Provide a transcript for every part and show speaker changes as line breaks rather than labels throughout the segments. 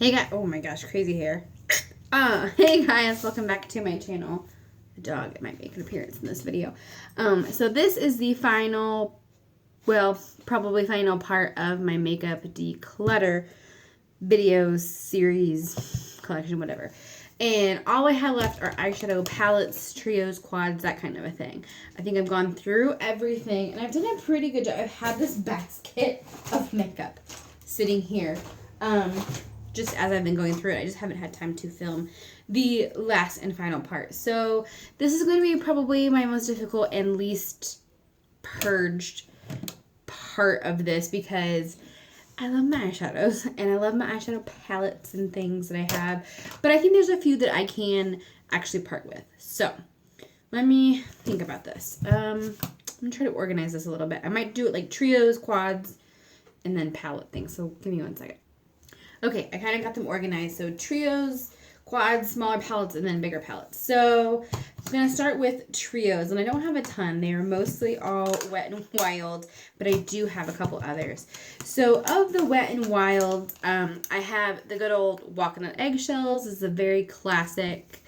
Hey guys, oh my gosh, crazy hair. Hey guys, welcome back to my channel. The dog might make an appearance in this video. So this is the final, well, probably final part of my makeup declutter videos, series, collection, whatever. And all I have left are eyeshadow palettes, trios, quads, that kind of a thing. I think I've gone through everything, and I've done a pretty good job. I've had this basket of makeup sitting here. Just as I've been going through it. I just haven't had time to film the last and final part. So this is going to be probably my most difficult and least purged part of this because I love my eyeshadows and I love my eyeshadow palettes and things that I have. But I think there's a few that I can actually part with. So let me think about this. I'm going to try to organize this a little bit. I might do it like trios, quads, and then palette things. So give me 1 second. Okay, I kind of got them organized. So trios, quads, smaller palettes, and then bigger palettes. So I'm going to start with trios. And I don't have a ton. They are mostly all Wet n Wild, but I do have a couple others. So of the Wet n Wild, I have the good old Walking on Eggshells. This is a very classic,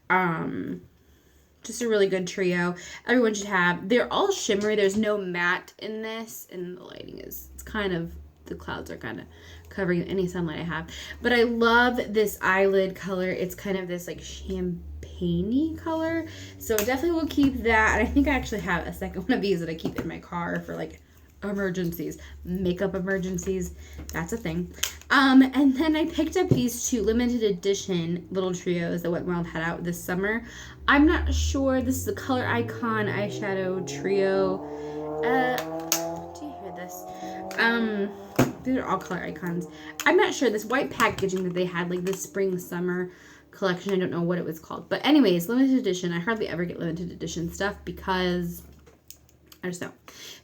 just a really good trio. Everyone should have. They're all shimmery. There's no matte in this. And the lighting is, it's kind of, the clouds are kind of covering any sunlight I have. But I love this eyelid color. It's kind of this like champagne-y color. So definitely will keep that. And I think I actually have a second one of these that I keep in my car for like emergencies. Makeup emergencies. That's a thing. And then I picked up these two limited edition little trios that Wet n Wild had out this summer. I'm not sure. This is the Color Icon eyeshadow trio. Do you hear this? These are all Color Icons. I'm not sure. This white packaging that they had, like this spring summer collection, I don't know what it was called. But anyways, limited edition. I hardly ever get limited edition stuff because I just don't.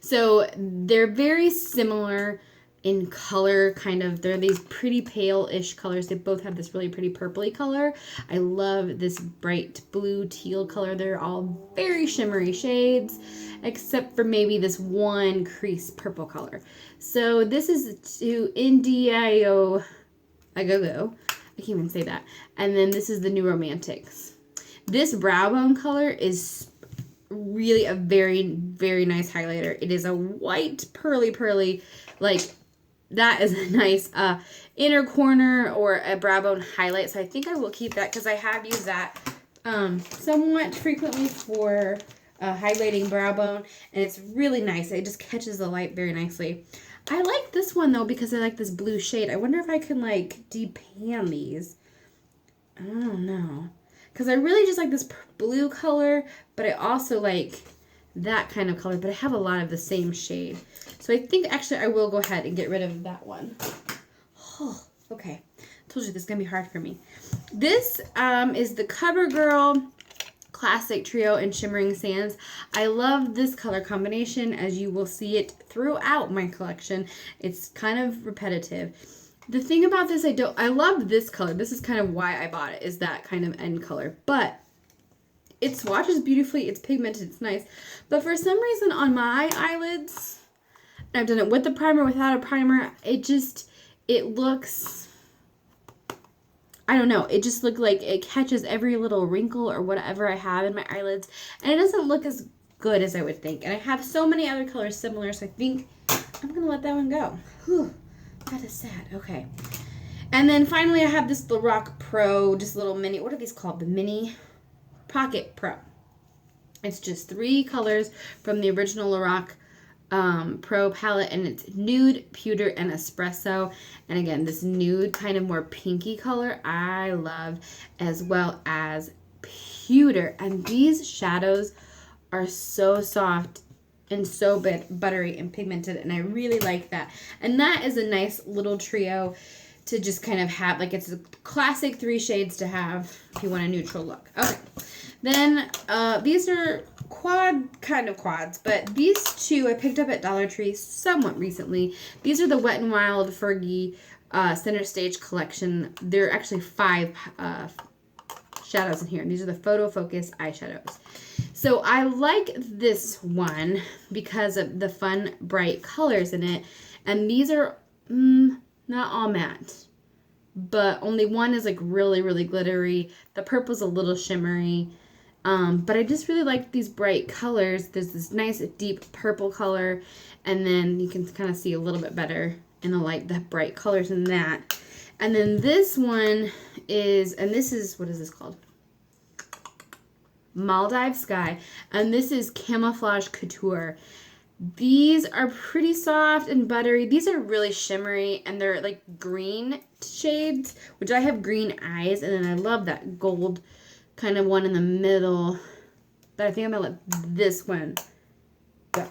So they're very similar in color, kind of. They're these pretty pale-ish colors. They both have this really pretty purpley color. I love this bright blue teal color. They're all very shimmery shades, except for maybe this one crease purple color. So this is to Indio Agogo. I can't even say that. And then this is the New Romantics. This brow bone color is really a very, very nice highlighter. It is a white, pearly, like that is a nice inner corner or a brow bone highlight. So I think I will keep that because I have used that somewhat frequently for highlighting brow bone. And it's really nice. It just catches the light very nicely. I like this one though because I like this blue shade. I wonder if I can like depan these. I don't know. Because I really just like this blue color, but I also like that kind of color, but I have a lot of the same shade. So I think actually I will go ahead and get rid of that one. Oh, okay. I told you this is going to be hard for me. This is the CoverGirl Classic Trio in Shimmering Sands. I love this color combination, as you will see it throughout my collection. It's kind of repetitive. The thing about this, I love this color. This is kind of why I bought it, is that kind of end color. But it swatches beautifully. It's pigmented. It's nice. But for some reason on my eyelids, I've done it with a primer, without a primer, it looks, I don't know. It just looks like it catches every little wrinkle or whatever I have in my eyelids. And it doesn't look as good as I would think. And I have so many other colors similar, so I think I'm going to let that one go. Whew. That is sad. Okay. And then finally I have this Lorac Pro, just little mini, what are these called? The Mini Pocket Pro. It's just 3 colors from the original Lorac Pro palette, and it's nude, pewter, and espresso. And again, this nude kind of more pinky color I love, as well as pewter. And these shadows are so soft and so buttery and pigmented, and I really like that. And that is a nice little trio to just kind of have, like, it's a classic 3 shades to have if you want a neutral look. Okay, then these are kind of quads, but these two I picked up at Dollar Tree somewhat recently. These are the Wet n Wild Fergie Center Stage collection. There are actually 5 shadows in here, and these are the Photo Focus eyeshadows. So I like this one because of the fun, bright colors in it. And these are not all matte, but only one is like really, really glittery. The purple's a little shimmery. But I just really like these bright colors. There's this nice deep purple color, and then you can kind of see a little bit better in the light, the bright colors in that. And then this one is, and this is, what is this called? Maldive Sky. And this is Camouflage Couture. These are pretty soft and buttery. These are really shimmery, and they're like green shades, which I have green eyes, and then I love that gold kind of one in the middle. But I think I'm going to let this one go,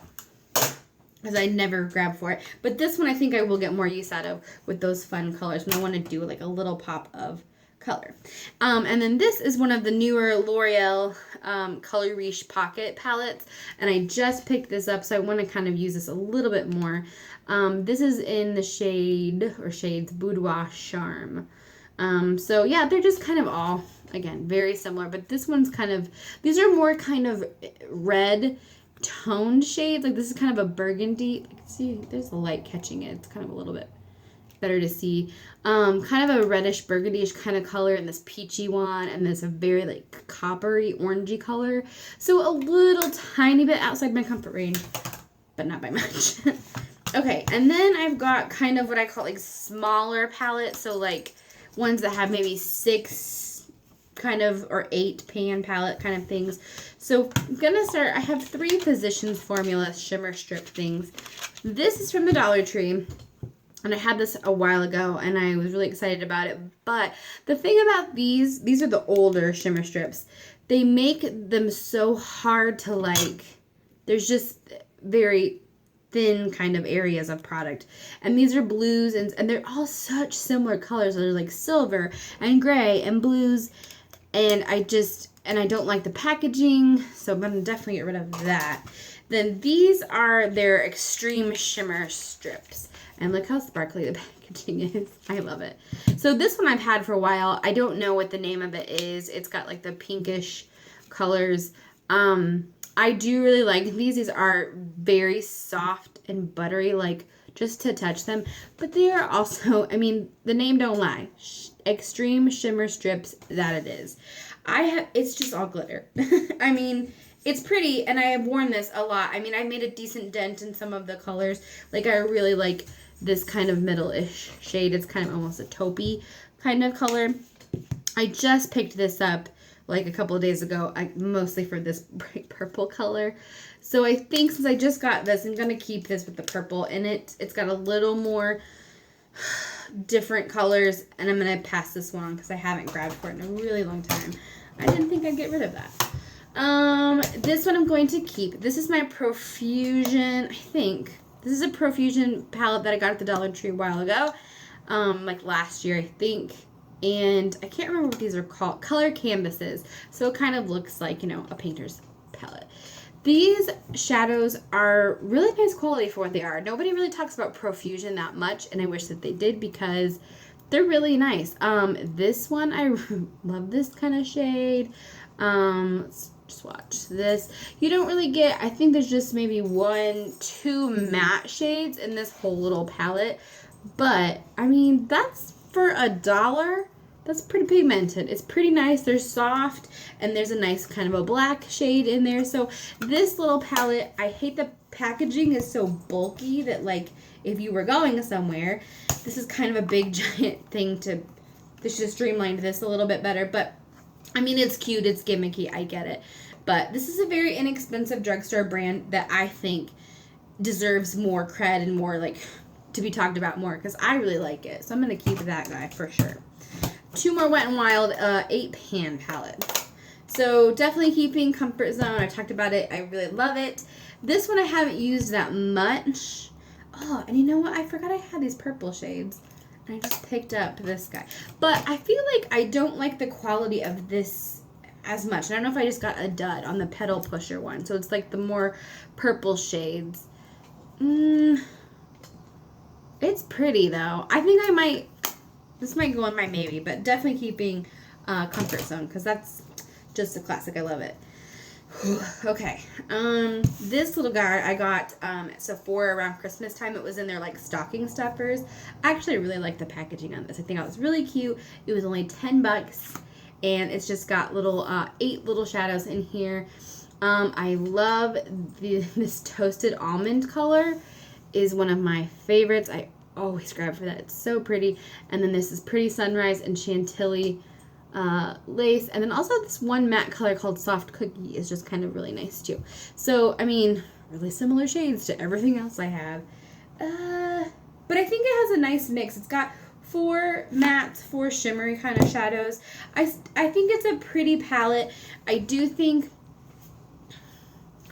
because I never grab for it. But this one I think I will get more use out of with those fun colors when I want to do like a little pop of color. And then this is one of the newer L'Oreal Color Riche Pocket palettes, and I just picked this up, so I want to kind of use this a little bit more. This is in the shade, or shades, Boudoir Charme. So yeah, they're just kind of all, again, very similar, but this one's kind of, these are more kind of red toned shades. Like this is kind of a burgundy. See, there's the light catching it. It's kind of a little bit better to see. Kind of a reddish burgundyish kind of color, and this peachy one, and this a very like coppery orangey color. So a little tiny bit outside my comfort range, but not by much. Okay, and then I've got kind of what I call like smaller palettes. So like ones that have maybe 6 kind of, or 8 pan palette kind of things. So I'm gonna start, I have 3 Physicians Formula shimmer strip things. This is from the Dollar Tree, and I had this a while ago, and I was really excited about it. But the thing about these are the older shimmer strips. They make them so hard to like, there's just very thin kind of areas of product. And these are blues, and they're all such similar colors. There's like silver and gray and blues, and I don't like the packaging, so I'm gonna definitely get rid of that. Then these are their Extreme Shimmer Strips. And look how sparkly the packaging is. I love it. So this one I've had for a while. I don't know what the name of it is. It's got like the pinkish colors. I do really like these. These are very soft and buttery, like just to touch them. But they are also, I mean, the name don't lie. Extreme Shimmer Strips, that it is. It's just all glitter. I mean, it's pretty, and I have worn this a lot. I mean, I made a decent dent in some of the colors. Like, I really like this kind of middle-ish shade. It's kind of almost a taupey kind of color. I just picked this up like a couple of days ago, mostly for this bright purple color. So I think since I just got this, I'm going to keep this with the purple in it. It's got a little more different colors, and I'm going to pass this one on because I haven't grabbed for it in a really long time. I didn't think I'd get rid of that. This one I'm going to keep. This is my Profusion, I think. This is a Profusion palette that I got at the Dollar Tree a while ago. Like last year, I think. And I can't remember what these are called. Color canvases. So it kind of looks like, you know, a painter's palette. These shadows are really nice quality for what they are. Nobody really talks about Profusion that much, and I wish that they did because they're really nice. This one, I love this kind of shade. Let's swatch this. You don't really get, I think there's just maybe 1, 2 matte shades in this whole little palette. But, I mean, that's for $1. That's pretty pigmented. It's pretty nice. They're soft, and there's a nice kind of a black shade in there. So this little palette, I hate the packaging is so bulky that, like, if you were going somewhere, this is kind of a big giant thing to, they should have streamlined this a little bit better. But I mean, it's cute, it's gimmicky, I get it. But this is a very inexpensive drugstore brand that I think deserves more cred and more, like, to be talked about more, because I really like it. So I'm going to keep that guy for sure. 2 more Wet n Wild 8-pan palettes. So definitely keeping Comfort Zone. I talked about it. I really love it. This one I haven't used that much. Oh, and you know what? I forgot I had these purple shades. And I just picked up this guy. But I feel like I don't like the quality of this as much. I don't know if I just got a dud on the Petal Pusher one. So it's like the more purple shades. It's pretty though. I think I might, this might go on my maybe, but definitely keeping Comfort Zone because that's just a classic. I love it. Okay. This little guy I got at Sephora around Christmas time. It was in their like stocking stuffers. I actually really like the packaging on this. I think it was really cute. It was only $10, and it's just got little 8 little shadows in here. I love this toasted almond color. Is one of my favorites. I always grab for that. It's so pretty. And then this is Pretty Sunrise and Chantilly lace, and then also this one matte color called Soft Cookie is just kind of really nice too. So I mean, really similar shades to everything else I have, but I think it has a nice mix. It's got 4 mattes, 4 shimmery kind of shadows. I think it's a pretty palette. I do think,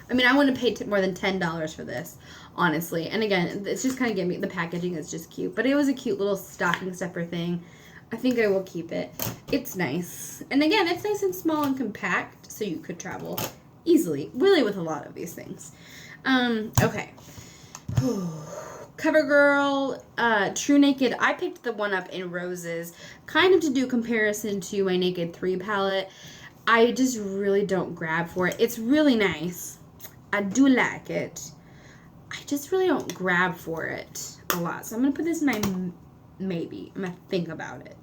I mean, I wouldn't pay more than $10 for this, honestly. And again, it's just kind of giving me, the packaging is just cute, but it was a cute little stocking stuffer thing. I think I will keep it. It's nice. And again, it's nice and small and compact, so you could travel easily, really, with a lot of these things. Okay. CoverGirl True Naked. I picked the one up in roses, kind of to do comparison to my Naked 3 palette. I just really don't grab for it. It's really nice. I do like it. I just really don't grab for it a lot. So I'm going to put this in my maybe. I'm going to think about it.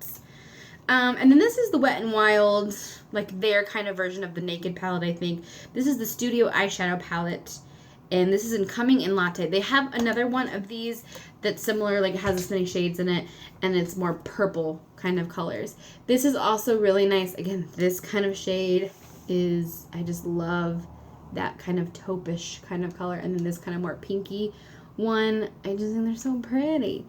And then this is the Wet n Wild, like their kind of version of the Naked palette, I think. This is the Studio Eyeshadow palette. And this is in Coming in Latte. They have another one of these that's similar, like it has this many shades in it, and it's more purple kind of colors. This is also really nice. Again, this kind of shade is, I just love that kind of taupe-ish kind of color. And then this kind of more pinky one. I just think they're so pretty.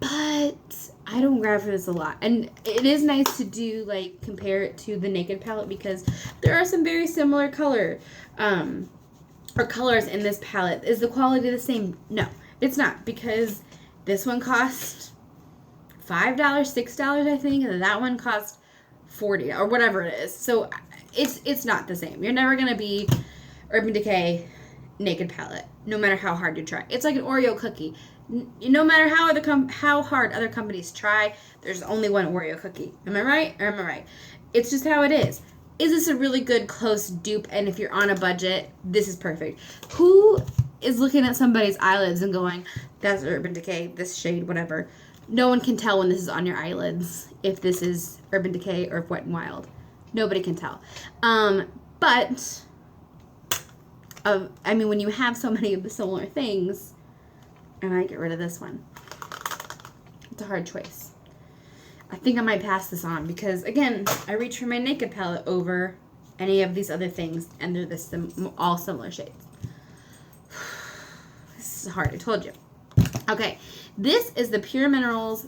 But I don't grab for this a lot. And it is nice to do, like, compare it to the Naked palette because there are some very similar colors in this palette. Is the quality the same? No, it's not, because this one cost $5, $6, I think, and that one cost $40 or whatever it is. So it's not the same. You're never going to be Urban Decay Naked palette, no matter how hard you try. It's like an Oreo cookie. No matter how hard other companies try, there's only one Oreo cookie. Am I right? Or am I right? It's just how it is. Is this a really good close dupe? And if you're on a budget, this is perfect. Who is looking at somebody's eyelids and going, that's Urban Decay, this shade, whatever? No one can tell when this is on your eyelids if this is Urban Decay or Wet n Wild. Nobody can tell. But I mean, when you have so many of the similar things, I might get rid of this one. It's a hard choice. I think I might pass this on because, again, I reach for my Naked palette over any of these other things, and they're all similar shades. This is hard, I told you. Okay, this is the Pure Minerals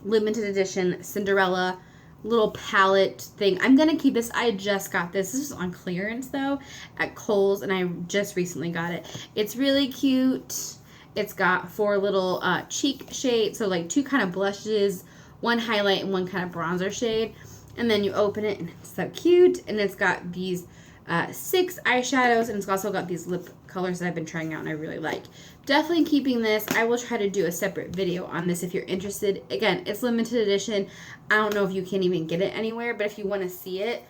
limited edition Cinderella little palette thing. I'm going to keep this. I just got this. This is on clearance, though, at Kohl's, and I just recently got it. It's really cute. It's got 4 little cheek shades, so like 2 kind of blushes, 1 highlight, and 1 kind of bronzer shade. And then you open it, and it's so cute. And it's got these 6 eyeshadows, and it's also got these lip colors that I've been trying out and I really like. Definitely keeping this. I will try to do a separate video on this if you're interested. Again, it's limited edition. I don't know if you can even get it anywhere, but if you want to see it,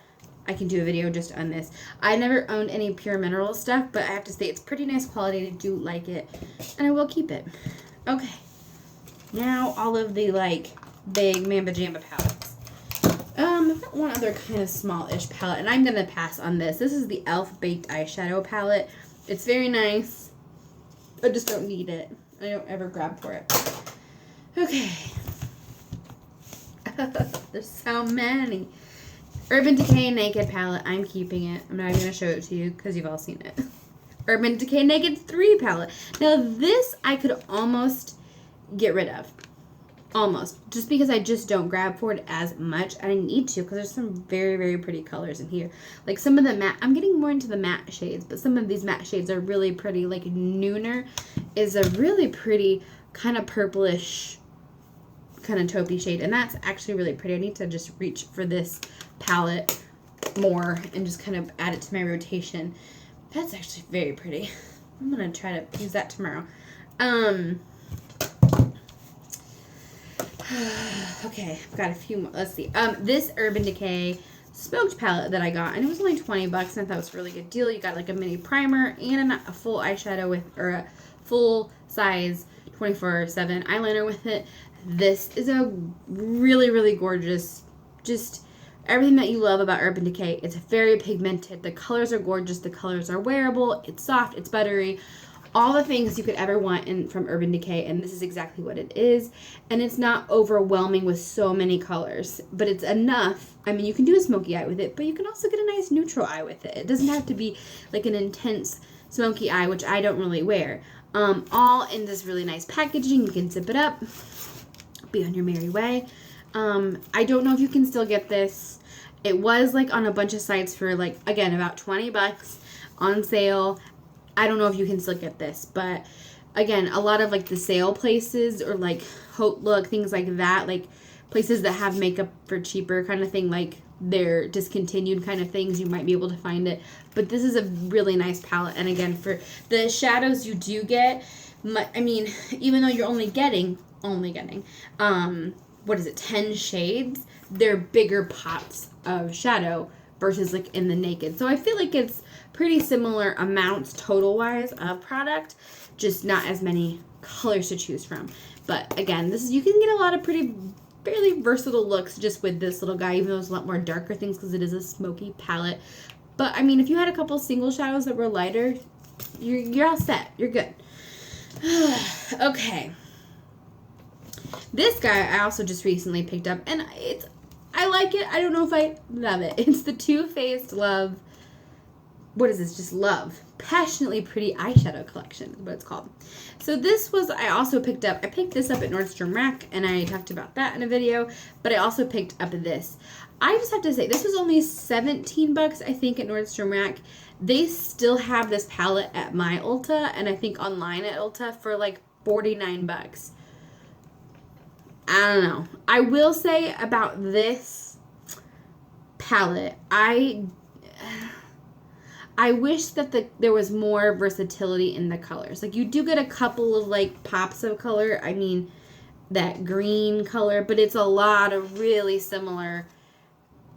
I can do a video just on this. I never owned any Pure Minerals stuff, but I have to say it's pretty nice quality. I do like it, and I will keep it. Okay, now all of the like big Mamba Jamba palettes. I've got one other kind of small-ish palette, and I'm gonna pass on this. This is the e.l.f. Baked Eyeshadow palette. It's very nice. I just don't need it. I don't ever grab for it. Okay. There's so many. Urban Decay Naked palette. I'm keeping it. I'm not even going to show it to you because you've all seen it. Urban Decay Naked 3 palette. Now this I could almost get rid of. Almost. Just because I just don't grab for it as much. I need to because there's some very, very pretty colors in here. Like some of the matte. I'm getting more into the matte shades. But some of these matte shades are really pretty. Like Nooner is a really pretty kind of purplish kind of taupey shade. And that's actually really pretty. I need to just reach for this palette more and just kind of add it to my rotation. That's actually very pretty. I'm going to try to use that tomorrow. Okay, I've got a few more. Let's see. This Urban Decay smoked palette that I got, and it was only 20 bucks, and I thought it was a really good deal. You got like a mini primer and a full eyeshadow with, or a full size 24/7 eyeliner with it. This is a really, really gorgeous, just everything that you love about Urban Decay. It's very pigmented. The colors are gorgeous. The colors are wearable. It's soft. It's buttery. All the things you could ever want from Urban Decay, and this is exactly what it is. And it's not overwhelming with so many colors, but it's enough. I mean, you can do a smoky eye with it, but you can also get a nice neutral eye with it. It doesn't have to be like an intense smoky eye, which I don't really wear. All in this really nice packaging. You can zip it up, be on your merry way. I don't know if you can still get this. It was like on a bunch of sites for like, again, about 20 bucks on sale. I don't know if you can still get this, but again, a lot of like the sale places or like Haute Look, things like that, like places that have makeup for cheaper kind of thing, like they're discontinued kind of things, you might be able to find it. But this is a really nice palette, and again, for the shadows you do get, I mean, even though you're only getting, what is it, 10 shades, they're bigger pots of shadow versus like in the Naked. So I feel like it's pretty similar amounts total wise of product, just not as many colors to choose from. But again, this is, you can get a lot of fairly versatile looks just with this little guy, even though it's a lot more darker things because it is a smoky palette. But I mean, if you had a couple single shadows that were lighter, you're all set. You're good. Okay. This guy I also just recently picked up, and I like it. I don't know if I love it. It's the Too Faced Love. What is this? Just Love. Passionately Pretty Eyeshadow Collection is what it's called. So this was, I also picked up, I picked this up at Nordstrom Rack, and I talked about that in a video, but I also picked up this. I just have to say, this was only 17 bucks, I think, at Nordstrom Rack. They still have this palette at my Ulta, and I think online at Ulta for like 49 bucks. I don't know. I will say about this palette, I wish that there was more versatility in the colors. Like, you do get a couple of like pops of color. I mean, that green color, but it's a lot of really similar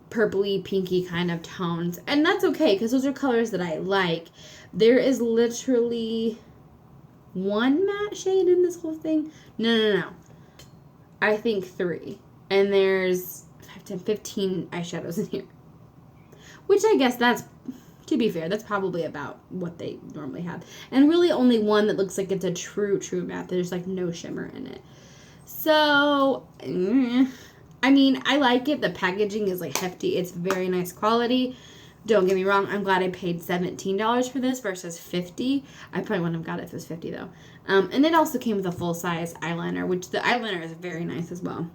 purpley, pinky kind of tones. And that's okay, because those are colors that I like. There is literally one matte shade in this whole thing. No. I think 3. And there's 15 eyeshadows in here. Which I guess that's, to be fair, that's probably about what they normally have. And really only one that looks like it's a true matte. There's like no shimmer in it. So, I mean, I like it. The packaging is like hefty. It's very nice quality. Don't get me wrong. I'm glad I paid $17 for this versus $50. I probably wouldn't have got it if it was $50 though. And it also came with a full-size eyeliner, which the eyeliner is very nice as well.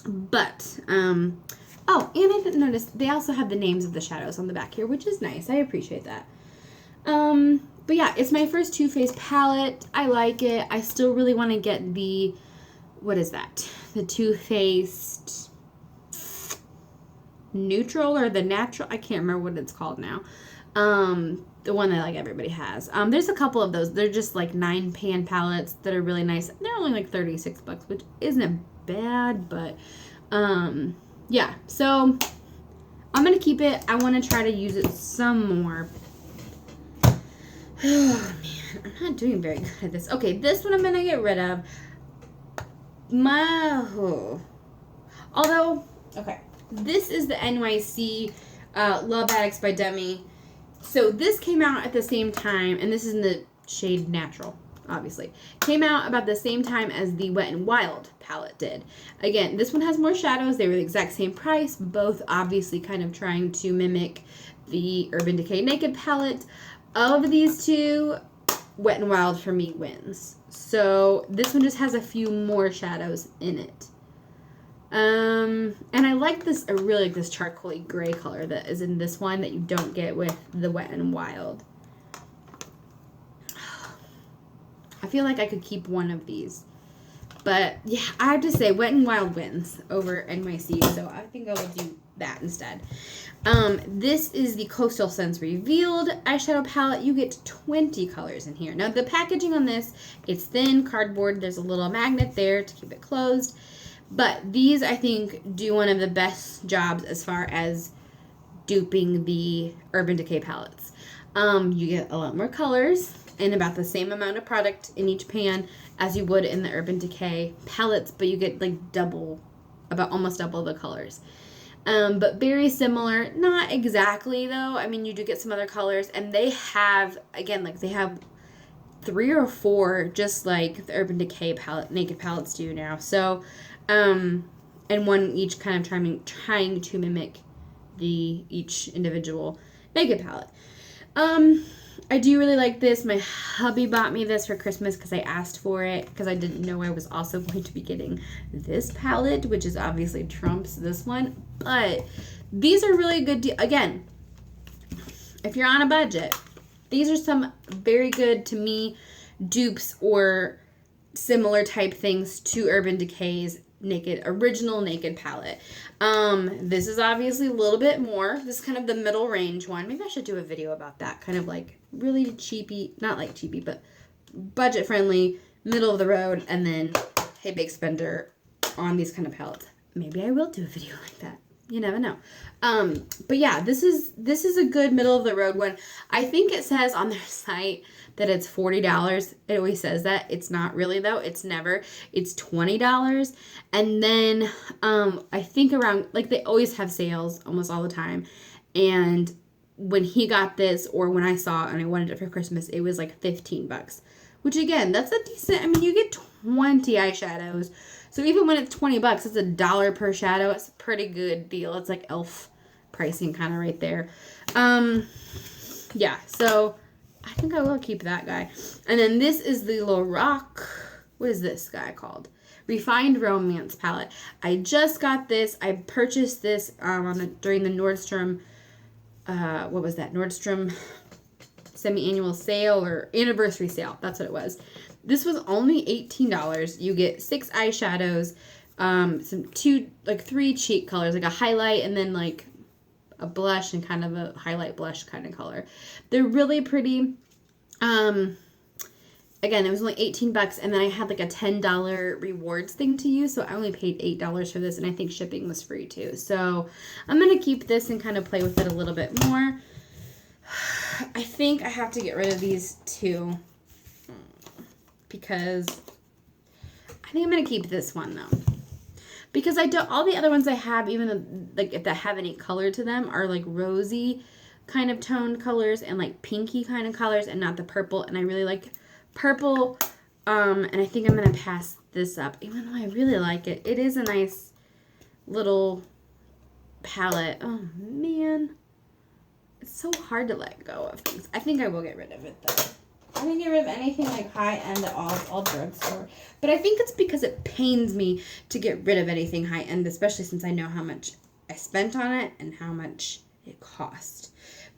But, oh, and I didn't notice, they also have the names of the shadows on the back here, which is nice. I appreciate that. But yeah, it's my first Too Faced palette. I like it. I still really want to get the, what is that? The Too Faced Neutral or the Natural. I can't remember what it's called now. The one that like everybody has. There's a couple of those. They're just like 9-pan palettes that are really nice. They're only like 36 bucks, which isn't bad, but yeah. So I'm gonna keep it. I want to try to use it some more. Oh man, I'm not doing very good at this. Okay, this one I'm gonna get rid of. Although, okay, this is the NYC Love Addicts by Demi. So this came out at the same time, and this is in the shade Natural, obviously. Came out about the same time as the Wet n Wild palette did. Again, this one has more shadows. They were the exact same price, both obviously kind of trying to mimic the Urban Decay Naked palette. Of these two, Wet n Wild for me wins. So this one just has a few more shadows in it. And I like this, I really like this charcoaly gray color that is in this one that you don't get with the Wet n Wild. I feel like I could keep one of these. But yeah, I have to say Wet n Wild wins over NYC, so I think I will do that instead. This is the Coastal Scents Revealed eyeshadow palette. You get 20 colors in here. Now the packaging on this, it's thin cardboard. There's a little magnet there to keep it closed. But these, I think, do one of the best jobs as far as duping the Urban Decay palettes. You get a lot more colors and about the same amount of product in each pan as you would in the Urban Decay palettes, but you get like almost double the colors. But very similar, not exactly though. I mean, you do get some other colors, and they have, again, like they have 3 or 4, just like the Urban Decay palette, Naked palettes do now. So, and one each kind of trying to mimic each individual Naked palette. I do really like this. My hubby bought me this for Christmas because I asked for it, because I didn't know I was also going to be getting this palette, which is obviously trumps this one. But these are really good. Again, if you're on a budget, these are some very good, to me, dupes or similar type things to Urban Decay's original Naked palette. This is obviously a little bit more. This is kind of the middle range one. Maybe I should do a video about that. Kind of like really cheapy, not like cheapy, but budget friendly, middle of the road, and then, hey, big spender on these kind of palettes. Maybe I will do a video like that. You never know. But yeah, this is a good middle of the road one. I think it says on their site that it's $40. It always says that. It's not really though. It's never. It's $20. And then I think around, like, they always have sales almost all the time. And when he got this, or when I saw it and I wanted it for Christmas, it was like $15. Which again, that's a decent, I mean, you get 20 eyeshadows. So even when it's $20, it's $1 per shadow. It's a pretty good deal. It's like elf pricing kind of right there. Yeah, so I think I will keep that guy. And then this is the Lorac, what is this guy called? Refined Romance palette. I just got this. I purchased this during the Nordstrom, what was that? Nordstrom semi-annual sale or anniversary sale. That's what it was. This was only $18. You get 6 eyeshadows, some 3 cheek colors, like a highlight and then like a blush and kind of a highlight blush kind of color. They're really pretty. Again, it was only $18, and then I had like a $10 rewards thing to use, so I only paid $8 for this, and I think shipping was free too. So I'm gonna keep this and kind of play with it a little bit more. I think I have to get rid of these 2. Because I think I'm going to keep this one though. Because all the other ones I have, even though, like, if they have any color to them, are like rosy kind of toned colors and like pinky kind of colors, and not the purple. And I really like purple. And I think I'm going to pass this up, even though I really like it. It is a nice little palette. Oh man. It's so hard to let go of things. I think I will get rid of it though. I didn't get rid of anything like high-end at all drugstore. But I think it's because it pains me to get rid of anything high-end, especially since I know how much I spent on it and how much it cost.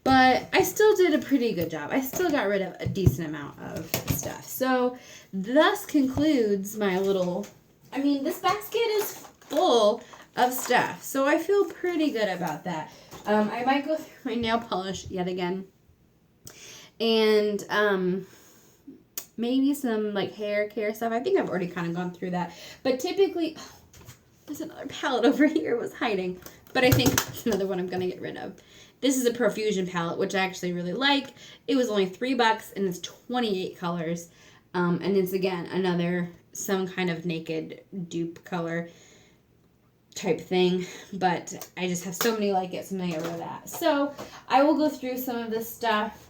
But I still did a pretty good job. I still got rid of a decent amount of stuff. So, thus concludes my little... I mean, this basket is full of stuff. So, I feel pretty good about that. I might go through my nail polish yet again. And maybe some like hair care stuff. I think I've already kind of gone through that. But typically, there's another palette over here was hiding. But I think that's another one I'm going to get rid of. This is a Profusion palette, which I actually really like. It was only $3 and it's 28 colors. And it's, again, some kind of naked dupe color type thing. But I just have so many like it, so I'm going to get rid of that. So I will go through some of this stuff.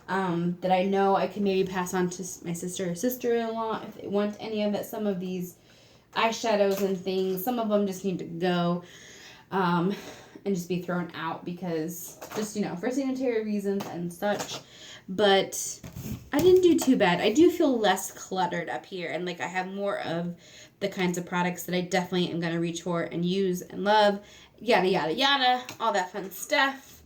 That I know I can maybe pass on to my sister or sister-in-law if they want any of it. Some of these eyeshadows and things, some of them just need to go and just be thrown out because just, for sanitary reasons and such. But I didn't do too bad. I do feel less cluttered up here, and like I have more of the kinds of products that I definitely am going to reach for and use and love, yada, yada, yada, all that fun stuff.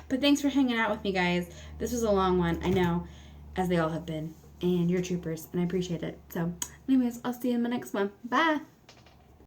But thanks for hanging out with me, guys. This was a long one, I know, as they all have been. And you're troopers, and I appreciate it. So, anyways, I'll see you in the next one. Bye!